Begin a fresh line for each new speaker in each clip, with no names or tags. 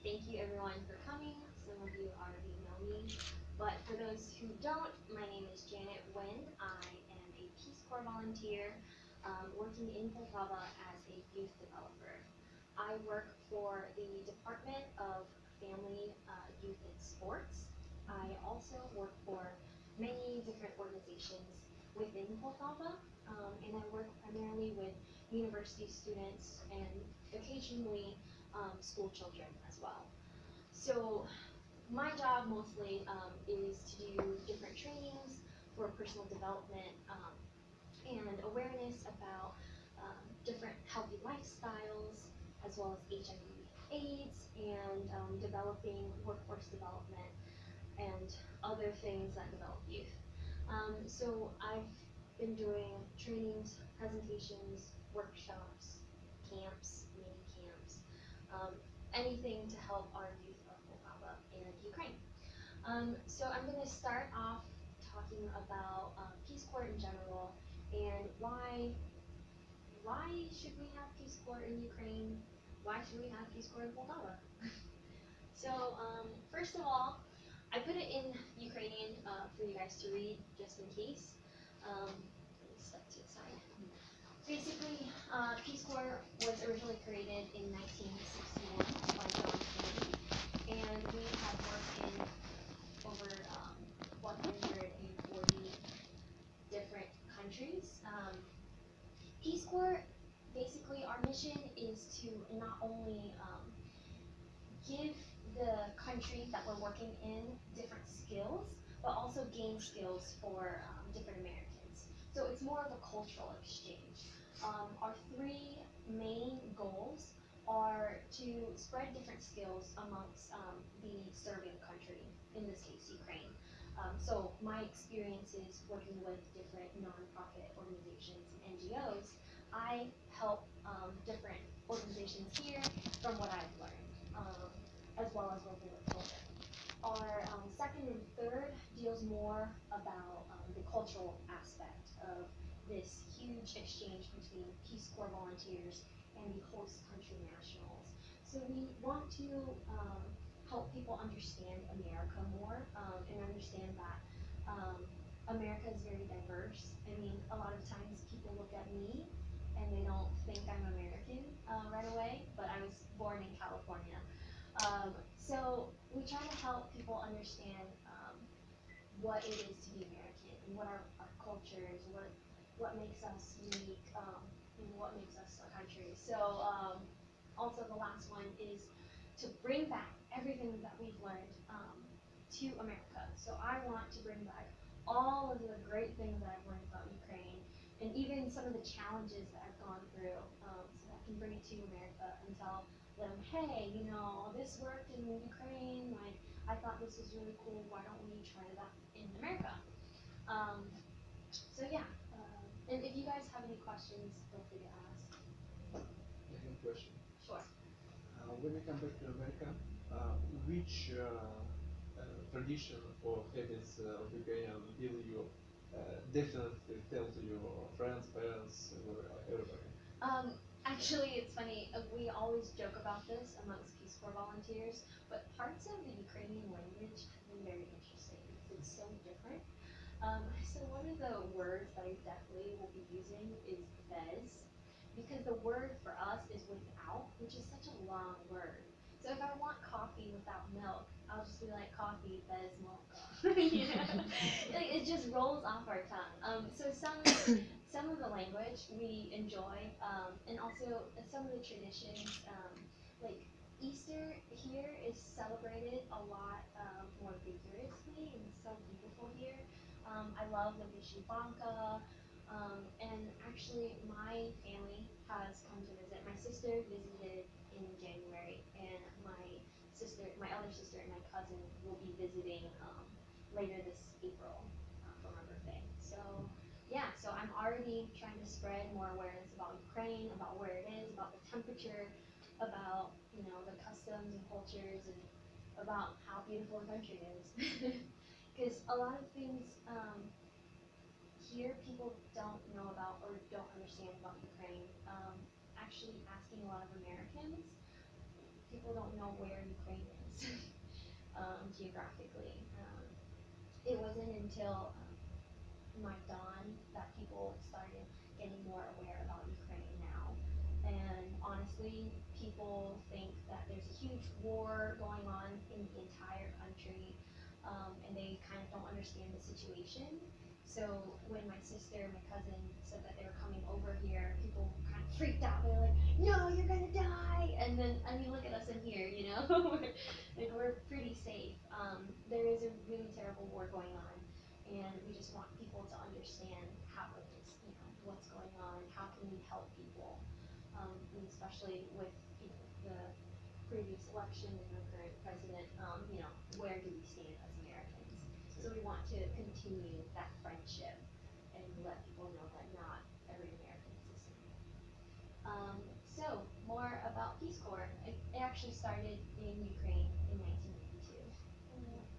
Thank you everyone for coming. Some of you already know me, but for those who don't, my name is Nguyen. I am a Peace Corps volunteer working in Poltava as a youth developer. I work for the Department of Family, Youth, and Sports. I also work for many different organizations within Poltava, and I work primarily with university students and occasionally school children as well. So my job mostly is to do different trainings for personal development and awareness about different healthy lifestyles, as well as HIV/AIDS, and developing workforce development and other things that develop youth. So I've been doing trainings, presentations, workshops, camps, mini camps, um, anything to help our youth of Poltava and Ukraine. So I'm going to start off talking about Peace Corps in general and why should we have Peace Corps in Ukraine? Why should we have Peace Corps in Poltava? So first of all, I put it in Ukrainian for you guys to read just in case. Let me step to the side. Basically, Peace Corps was originally created in 1961 by John Kennedy, and we have worked in over 140 different countries. Peace Corps, basically, our mission is to not only give the country that we're working in different skills, but also gain skills for different Americans. So it's more of a cultural exchange. Our three main goals are to spread different skills amongst the serving country, in this case, Ukraine. So my experiences working with different nonprofit organizations and NGOs, I help different organizations here from what I've learned, as well as working with children. Our second and third deals more about the cultural aspect of this huge exchange between Peace Corps volunteers and the host country nationals. So we want to help people understand America more and understand that America is very diverse. I mean, a lot of times people look at me and they don't think I'm American right away, but I was born in California. So we try to help people understand what it is to be American and what our cultures, what makes us unique, and what makes us a country. So also the last one is to bring back everything that we've learned to America. So I want to bring back all of the great things that I've learned about Ukraine and even some of the challenges that I've gone through, so that I can bring it to America and tell them, hey, this worked in Ukraine. I thought this was really cool. Why don't we try that in America? Um, so yeah, and if you guys have any questions, feel free to ask.
I have a question.
Sure.
When you come back to America, which tradition or habits of Ukrainian will you definitely tell to your friends, parents, everybody?
Actually, it's funny. We always joke about this amongst Peace Corps volunteers, but parts of the Ukrainian language have been very interesting because it's so different. So one of the words that I definitely will be using is bez, because the word for us is without, which is such a long word. So if I want coffee without milk, I'll just be like coffee bez milk. Like, it just rolls off our tongue. So some of the language we enjoy, and also some of the traditions, like Easter here is celebrated a lot more vigorously and it's so beautiful here. I love the Vishnubanka, and actually my family has come to visit. My sister visited in January, and my other sister and my cousin will be visiting later this April for my birthday. So yeah, so I'm already trying to spread more awareness about Ukraine, about where it is, about the temperature, about the customs and cultures, and about how beautiful the country is. Because a lot of things here people don't know about or don't understand about Ukraine. Actually, asking a lot of Americans, people don't know where Ukraine is geographically. It wasn't until my dawn that people started getting more aware about Ukraine now. And honestly, people think that there's a huge war going on in the entire country, and they kind of don't understand the situation. So when my sister and my cousin said that they were coming over here, people kind of freaked out. They're like, "No, you're gonna die!" And then, I mean, look at us in here, you know, like we're pretty safe. There is a really terrible war going on, and we just want people to understand how it is, you know, what's going on, how can we help people, and especially with, you know, the previous election and our current president, you know, where do we stand as Americans? So we want to continue that friendship and let people know that not every American is the same. So more about Peace Corps. It actually started in Ukraine in 1992.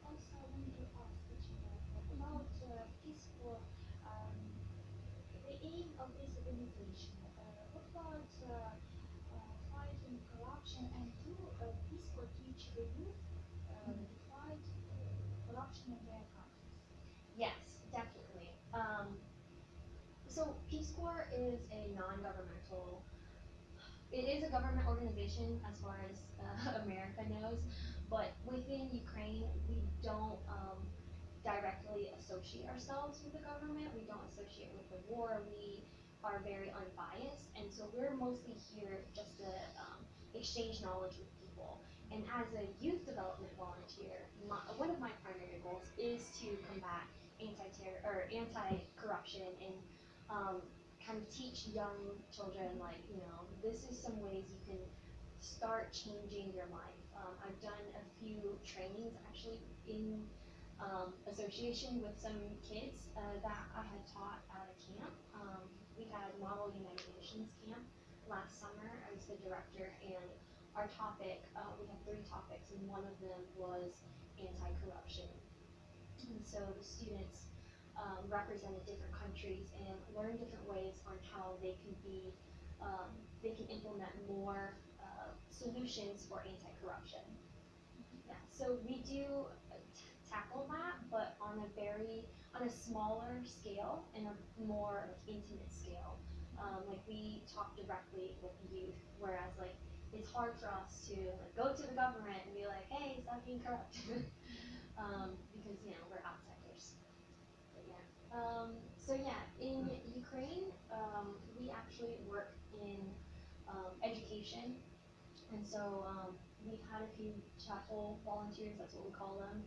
Also, I wanted to ask you about Peace Corps. The aim of this organization. What about fighting corruption, and do Peace Corps teach the youth to fight corruption in their countries?
Yes, definitely. So Peace Corps is a non-governmental. It is a government organization as far as America knows, but within Ukraine, we don't directly associate ourselves with the government. We don't associate with the war. We are very unbiased, and so we're mostly here just to exchange knowledge with people. And as a youth development volunteer, one of my primary goals is to combat anti-terror or anti-corruption and kind of teach young children, like, you know, this is some ways you can start changing your life. I've done a few trainings actually in association with some kids that I had taught at a camp. We had Model United Nations camp last summer. I was the director, and our topic, we had three topics, and one of them was anti-corruption. And so the students represented different countries and learned different ways on how they can be, they can implement more solutions for anti-corruption. Yeah, so we do tackle that, but on a smaller scale and a more like intimate scale. Like we talk directly with youth, whereas like it's hard for us to like go to the government and be like, hey, stop being corrupt, because you know we're outsiders. But yeah. So yeah, in Ukraine, we actually work in education, and so we've had a few chapel volunteers, that's what we call them.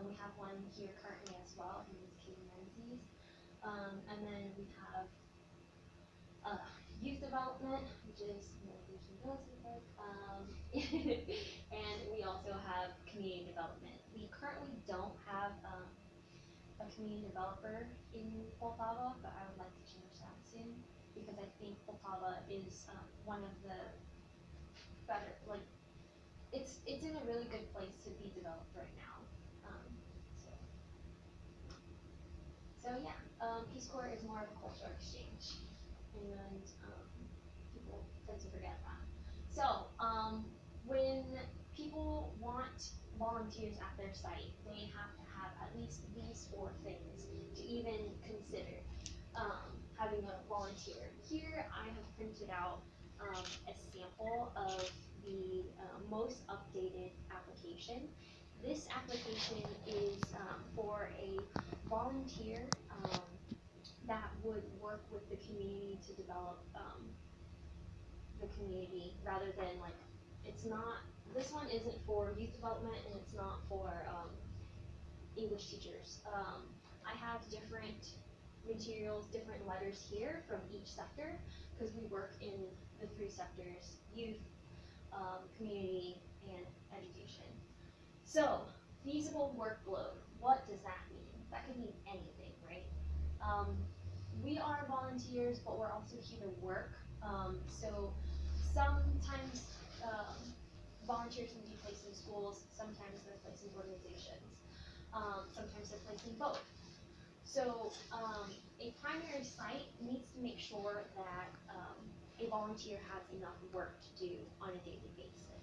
We have one here currently as well. His name is Katie Menzies. And then we have youth development, which is meditation does look like. And we also have community development. We currently don't have a community developer in Poltava, but I would like to change that soon because I think Poltava is one of the better, like it's in a really good place to be developed right now. Um, so so yeah, Peace Corps is more of a cultural exchange, and people tend to forget that. So when people want volunteers at their site, they have to have at least these four things to even consider having a volunteer. Here I have printed out a sample of the most updated application. This application is for a volunteer that would work with the community to develop the community rather than like, it's not, this one isn't for youth development and it's not for English teachers. I have different materials, different letters here from each sector because we work in the three sectors: youth, community, and education. So, feasible workload, what does that mean? That could mean anything, right? Um, we are volunteers, but we're also here to work. So sometimes volunteers can be placed in schools, sometimes they're placed in organizations, sometimes they're placed in both. So a primary site needs to make sure that a volunteer has enough work to do on a daily basis.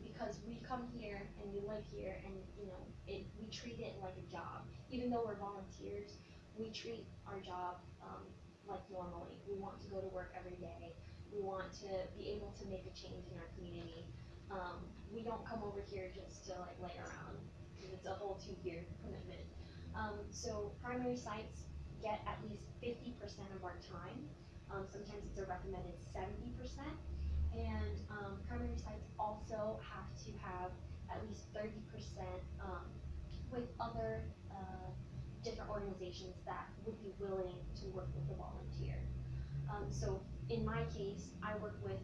because we come here and we live here, and we treat it like a job. Even though we're volunteers, we treat our job like normally. We want to go to work every day. We want to be able to make a change in our community. We don't come over here just to like lay around, because it's a whole 2 year commitment. So primary sites get at least 50% of our time. Sometimes it's a recommended 70%. And primary sites also have to have at least 30% with other different organizations that would be willing to work with a volunteer. So in my case, I work with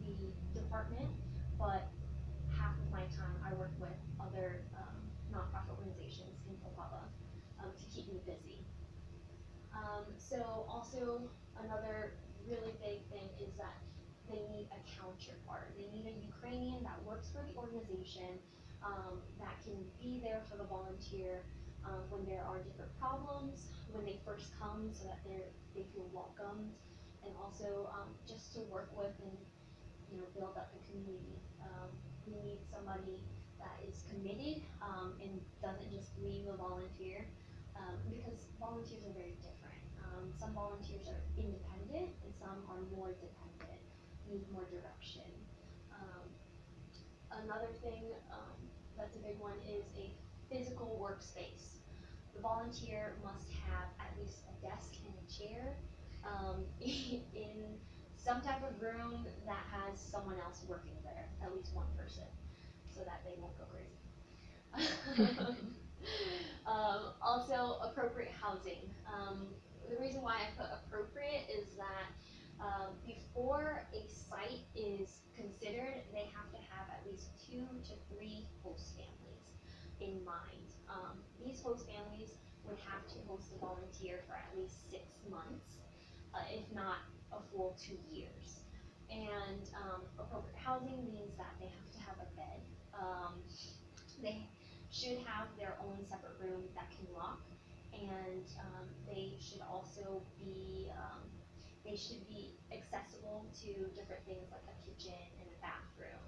the department, but half of my time I work with other nonprofit organizations in Poltava to keep me busy. So also another really big thing is that they need a counterpart. They need a Ukrainian that works for the organization, that can be there for the volunteer when there are different problems, when they first come, so that they feel welcomed, and also just to work with and build up the community. We need somebody that is committed and doesn't just leave a volunteer, because volunteers are very different. Some volunteers are independent and some are more dependent, need more direction. Um, Another thing that's a big one is a physical workspace. The volunteer must have at least a desk and a chair in some type of room that has someone else working there, at least one person, so that they won't go crazy. Also, appropriate housing. The reason why I put appropriate is that before a site is considered, they have to have at least 2 to 3 host families in mind. These host families would have to host a volunteer for at least 6 months, if not a full 2 years. And appropriate housing means that they have to have a bed. They should have their own separate room that can lock, and they should also be accessible to different things like a kitchen and a bathroom.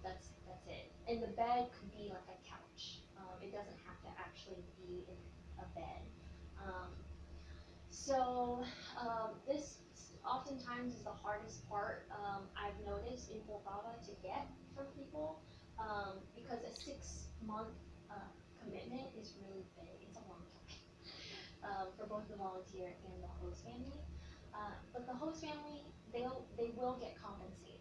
That's it. And the bed could be like a couch. It doesn't have to actually be in a bed. Um, this oftentimes is the hardest part, I've noticed in Poltava to get from people, because a 6 month commitment is really big. It's a long time for both the volunteer and the host family. But the host family, they will get compensated.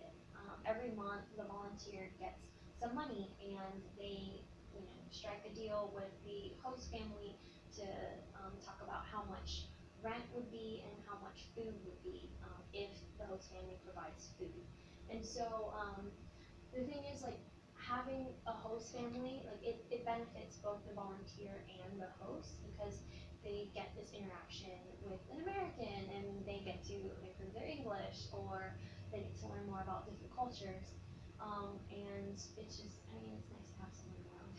Every month, the volunteer gets some money, and they strike a deal with the host family to talk about how much rent would be and how much food would be, if the host family provides food. And so the thing is, like, having a host family, like it benefits both the volunteer and the host, because they get this interaction with an American, and they get to improve their English, or they get to learn more about different cultures. And it's just, I mean, it's nice to have someone around.